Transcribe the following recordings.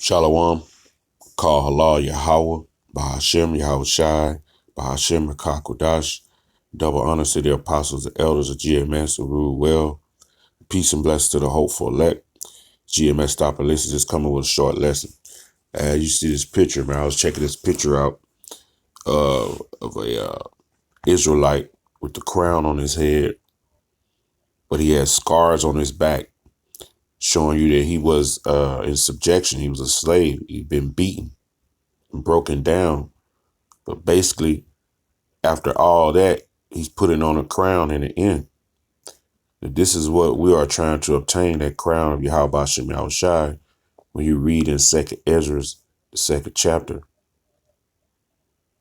Shalom, call halal Yahweh, Bahashem Yahweh Shai, Bahashem Kodash. Double honors to the apostles and elders of GMS who rule well. Peace and blessings to the hopeful elect. GMS Stop and Listen is coming with a short lesson. You see this picture, man. I was checking this picture out of a Israelite with the crown on his head, but he had scars on his back, showing you that he was in subjection. He was a slave. He'd been beaten and broken down. But basically, after all that, he's putting on a crown in the end. And this is what we are trying to obtain, that crown of Yahweh Shem Yahweh Shai, when you read in 2nd Ezra, the 2nd chapter.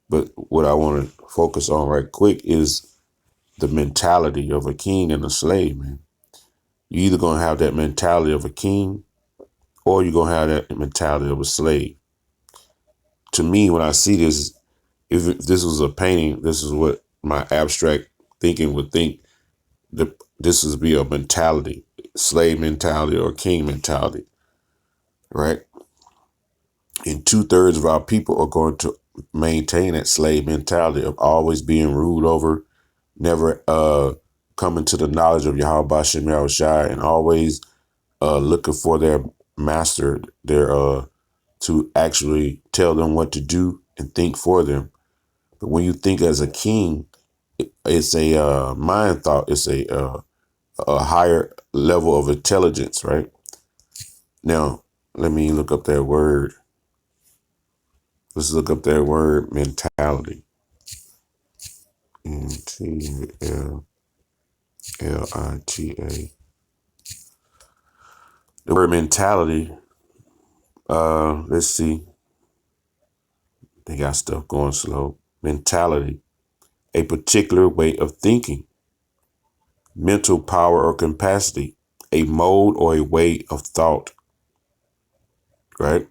But what I want to focus on right quick is the mentality of a king and a slave, man. You're either going to have that mentality of a king or you're going to have that mentality of a slave. To me, when I see this, if this was a painting, this is what my abstract thinking would think. This would be a mentality, slave mentality or king mentality, right? And 2/3 of our people are going to maintain that slave mentality of always being ruled over, never coming to the knowledge of Yahweh Shem Yahweh Shai, and always looking for their master, to actually tell them what to do and think for them. But when you think as a king, it's a mind thought. It's a higher level of intelligence, right? Now, let me look up that word. Let's look up that word, mentality. Mentalita. The word mentality, let's see. They got stuff going slow. Mentality, a particular way of thinking, mental power or capacity, a mode or a way of thought, right?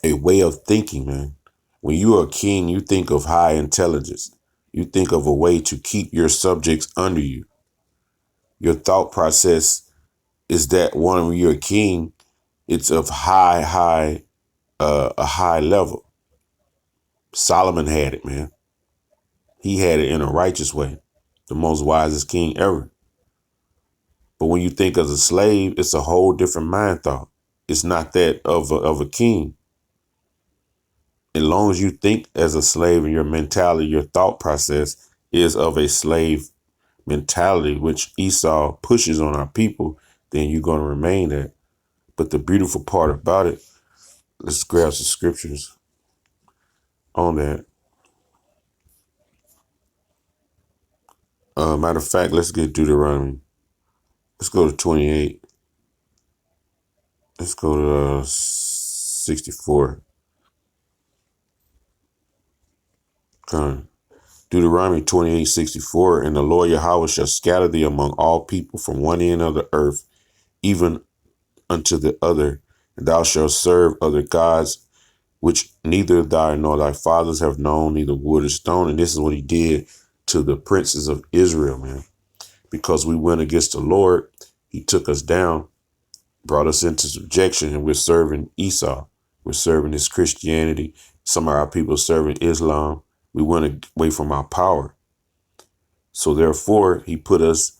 A way of thinking, man. When you are a king, you think of high intelligence. You think of a way to keep your subjects under you. Your thought process is that when you're a king, it's of a high level. Solomon had it, man. He had it in a righteous way. The most wisest king ever. But when you think as a slave, it's a whole different mind thought. It's not that of a king. As long as you think as a slave and your mentality, your thought process is of a slave mentality, which Esau pushes on our people, then you're going to remain that. But the beautiful part about it, let's grab some scriptures on that. Matter of fact, let's get Deuteronomy. Let's go to 28. Let's go to 64. Deuteronomy 28:64. And the Lord Yahweh shall scatter thee among all people from one end of the earth, even unto the other. And thou shalt serve other gods, which neither thy nor thy fathers have known, neither wood or stone. And this is what he did to the princes of Israel, man. Because we went against the Lord, he took us down, brought us into subjection, and we're serving Esau. We're serving his Christianity. Some of our people serving Islam. We went away from our power. So therefore, he put us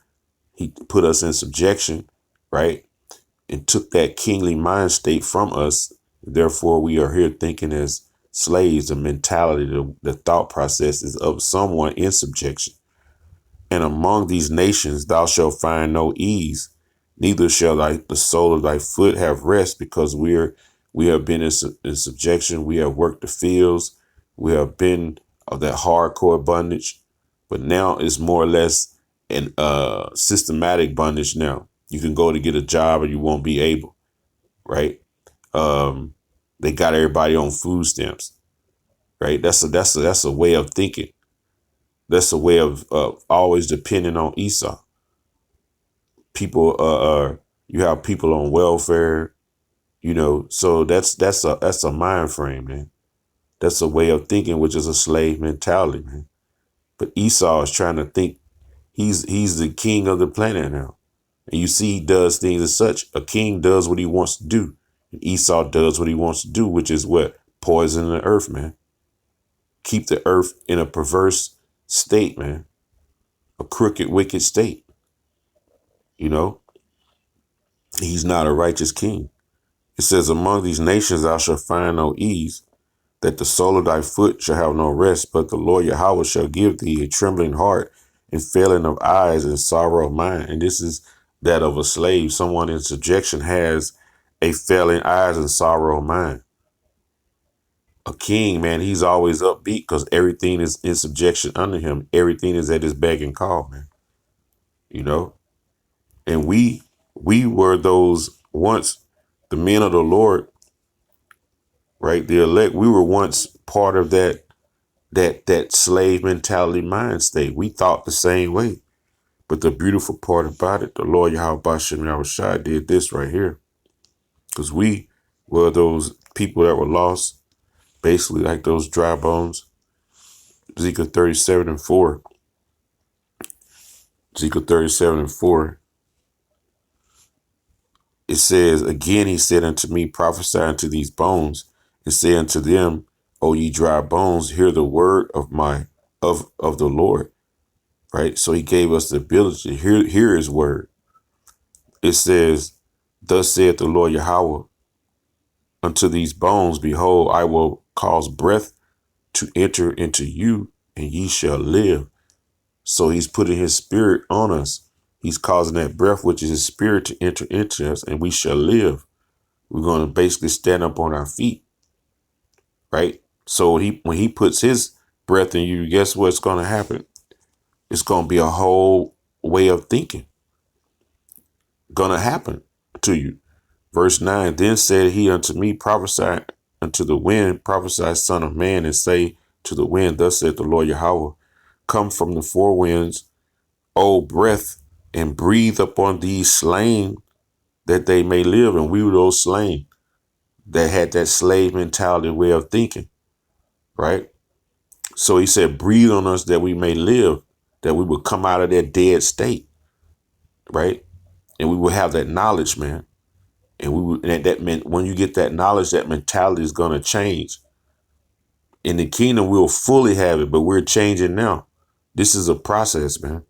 in subjection, right? And took that kingly mind state from us. Therefore, we are here thinking as slaves. The mentality, the thought process is of someone in subjection. And among these nations thou shalt find no ease, neither shall the sole of thy foot have rest, because we have been in subjection. We have worked the fields. We have been of that hardcore bondage. But now it's more or less an systematic bondage now. You can go to get a job and you won't be able, right? They got everybody on food stamps, right? That's a way of thinking. That's a way of always depending on Esau. People, you have people on welfare, so that's a mind frame, man. That's a way of thinking, which is a slave mentality, man. But Esau is trying to think he's the king of the planet now. And you see he does things as such. A king does what he wants to do. And Esau does what he wants to do, which is what? Poison the earth, man. Keep the earth in a perverse state, man. A crooked, wicked state. You know, he's not a righteous king. It says, among these nations thou shalt find no ease, that the sole of thy foot shall have no rest, but the Lord Yahweh shall give thee a trembling heart and failing of eyes and sorrow of mind. And this is that of a slave. Someone in subjection has a failing eyes and sorrow of mind. A king, man, he's always upbeat because everything is in subjection under him. Everything is at his beck and call, man. You know? And we were those once, the men of the Lord, right? The elect, we were once part of that slave mentality mind state. We thought the same way. But the beautiful part about it, the Lord Yahweh Bashem Yahushua did this right here. Because we were those people that were lost, basically like those dry bones. Ezekiel 37:4. Ezekiel 37:4. It says, again he said unto me, prophesy unto these bones, and say unto them, O ye dry bones, hear the word of the Lord. Right? So he gave us the ability to hear his word. It says, thus saith the Lord Yahweh unto these bones, behold, I will cause breath to enter into you, and ye shall live. So he's putting his spirit on us. He's causing that breath, which is his spirit, to enter into us, and we shall live. We're going to basically stand up on our feet, right? So when he puts his breath in you, guess what's going to happen? It's going to be a whole way of thinking going to happen to you. Verse 9, then said he unto me, prophesy unto the wind, prophesy, son of man, and say to the wind, thus saith the Lord Yahweh, come from the four winds, O breath, and breathe upon these slain, that they may live. And we were those slain that had that slave mentality way of thinking, right? So he said, breathe on us that we may live, that we would come out of that dead state, right? And we will have that knowledge, man. And that meant when you get that knowledge, that mentality is going to change. In the kingdom, we'll fully have it, but we're changing now. This is a process, man.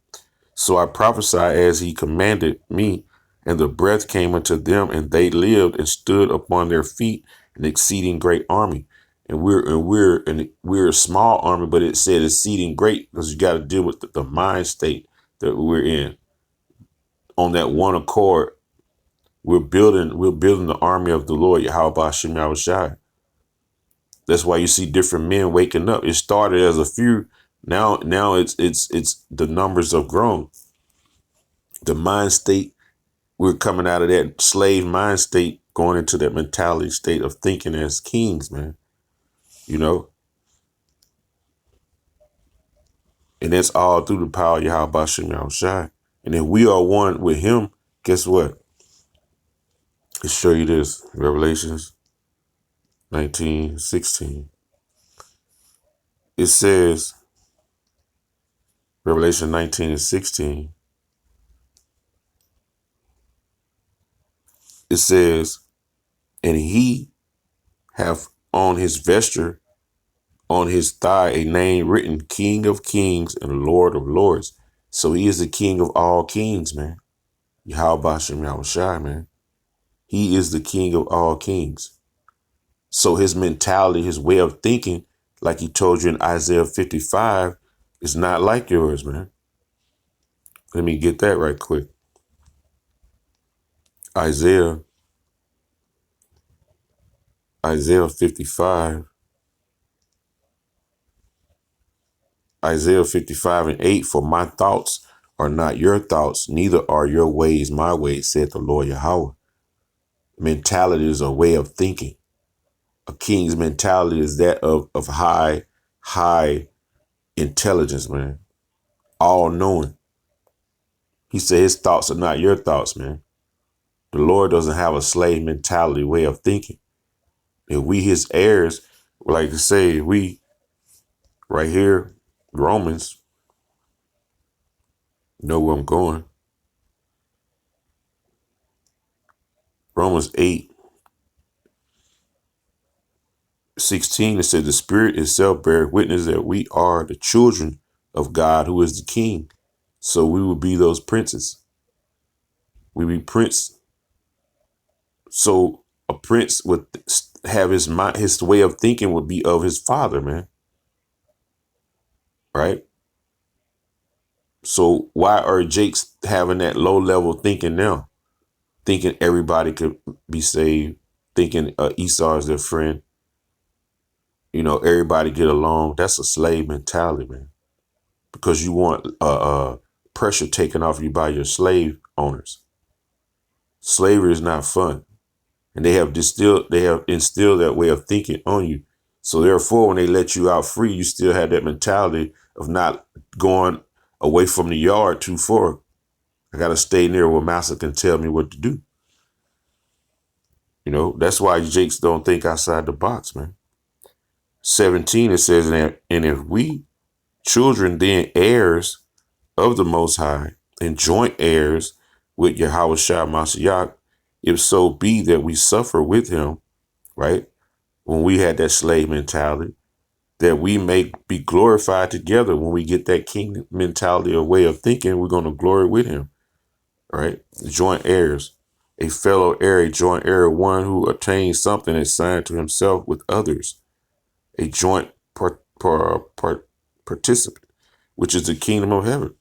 So I prophesied as he commanded me, and the breath came unto them, and they lived and stood upon their feet, an exceeding great army. And we're a small army, but it said exceeding great because you got to deal with the mind state that we're in. On that one accord, we're building the army of the Lord, Yahweh Bashem Yahushua. That's why you see different men waking up. It started as a few. Now it's the numbers have grown. The mind state, we're coming out of that slave mind state, going into that mentality state of thinking as kings, man. You know? And that's all through the power of Yahweh Bashem Yahushua. And if we are one with him, guess what? Let's show you this. Revelations 19:16. It says, Revelation 19:16. It says, and he hath on his vesture, on his thigh, a name written, King of Kings and Lord of Lords. So he is the King of all kings, man. Yahweh Bashem Yahushua, man. He is the King of all kings. So his mentality, his way of thinking, like he told you in Isaiah 55, is not like yours, man. Let me get that right quick. Isaiah 55. Isaiah 55:8, for my thoughts are not your thoughts, neither are your ways my ways, said the Lord Yahweh. Mentality is a way of thinking. A king's mentality is that of high intelligence, man. All knowing. He said his thoughts are not your thoughts, man. The Lord doesn't have a slave mentality way of thinking. If we his heirs, like I say, we right here, Romans, know where I'm going. Romans 8. 16, it said, the Spirit itself bears witness that we are the children of God, who is the King. So we will be those princes. We be prince. So a prince would have his mind, his way of thinking would be of his father, man. Right? So why are Jakes having that low level thinking now? Thinking everybody could be saved, thinking Esau is their friend. You know, everybody get along. That's a slave mentality, man. Because you want pressure taken off you by your slave owners. Slavery is not fun, and they have instilled that way of thinking on you. So therefore, when they let you out free, you still have that mentality of not going away from the yard too far. I got to stay near where master can tell me what to do. You know, that's why Jakes don't think outside the box, man. 17, it says, and if we children then heirs of the Most High and joint heirs with Yahushua Mashiach, if so be that we suffer with him, right? When we had that slave mentality, that we may be glorified together. When we get that king mentality or way of thinking, we're going to glory with him, right? Joint heirs, a fellow heir, a joint heir, one who obtains something assigned to himself with others, a joint participant, which is the kingdom of heaven,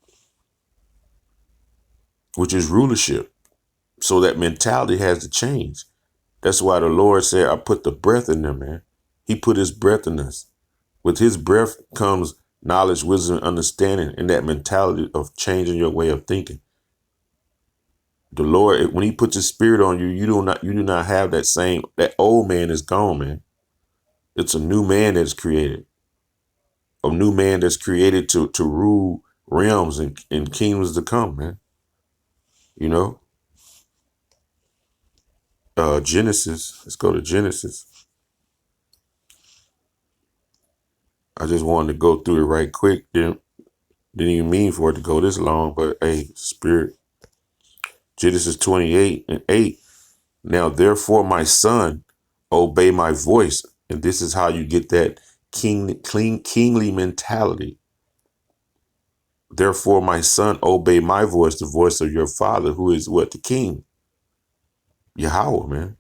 which is rulership. So that mentality has to change. That's why the Lord said, I put the breath in them, man. He put his breath in us. With his breath comes knowledge, wisdom, understanding, and that mentality of changing your way of thinking. The Lord, when he puts his spirit on you, you do not have that old man is gone, man. It's a new man that's created. A new man that's created to rule realms and kingdoms to come, man. You know? Genesis. Let's go to Genesis. I just wanted to go through it right quick. Didn't even mean for it to go this long, but hey, spirit. Genesis 28:8. Now, therefore, my son, obey my voice. And this is how you get that kingly mentality. Therefore, my son, obey my voice, the voice of your father, who is what? The king. Yahweh, man.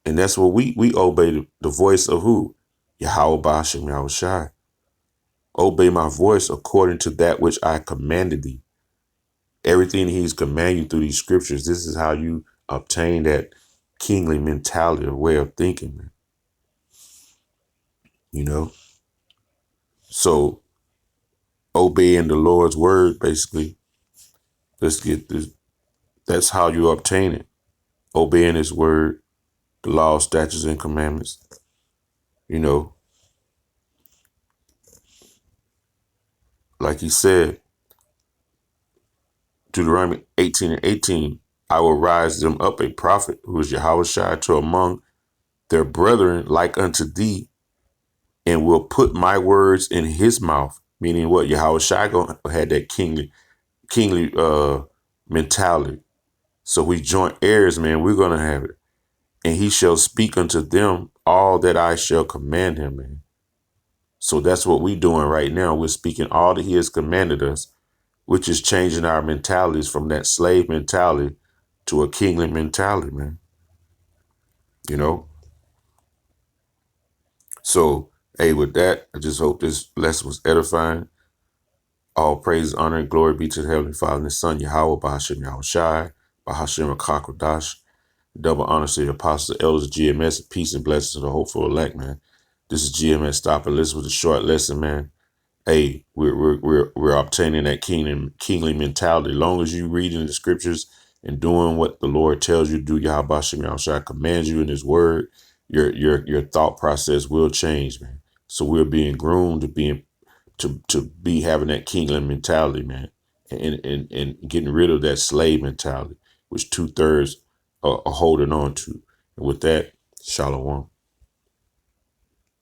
And that's what we obey the voice of who? Yahweh Ba'ashem Yahushai. Obey my voice according to that which I commanded thee. Everything he's commanding through these scriptures, this is how you obtain that kingly mentality or way of thinking, man. You know? So obeying the Lord's word, basically, let's get this. That's how you obtain it. Obeying his word, the law, statutes, and commandments. You know, like he said, Deuteronomy 18:18, I will rise them up a prophet who is Yahushua to among their brethren like unto thee, and will put my words in his mouth. Meaning what? Yahushua had that kingly mentality. So we joint heirs, man. We're going to have it. And he shall speak unto them all that I shall command him, man. So that's what we're doing right now. We're speaking all that he has commanded us, which is changing our mentalities from that slave mentality to a kingly mentality, man. You know? So, hey, with that, I just hope this lesson was edifying. All praise, honor, and glory be to the Heavenly Father and His Son, Yahweh, Ba'ashem Yahushai, Ba'ashem Akakodash. Double honor to the apostles, the elders of GMS, and peace and blessings to the hopeful elect, man. This is GMS. Stop and listen with a short lesson, man. Hey, we're obtaining that kingly mentality. As long as you reading the scriptures and doing what the Lord tells you to do, Yahweh Shem Yahushua commands you in His Word, your thought process will change, man. So we're being groomed to be having that kingly mentality, man, and getting rid of that slave mentality, which 2/3 are holding on to. And with that, Shalom.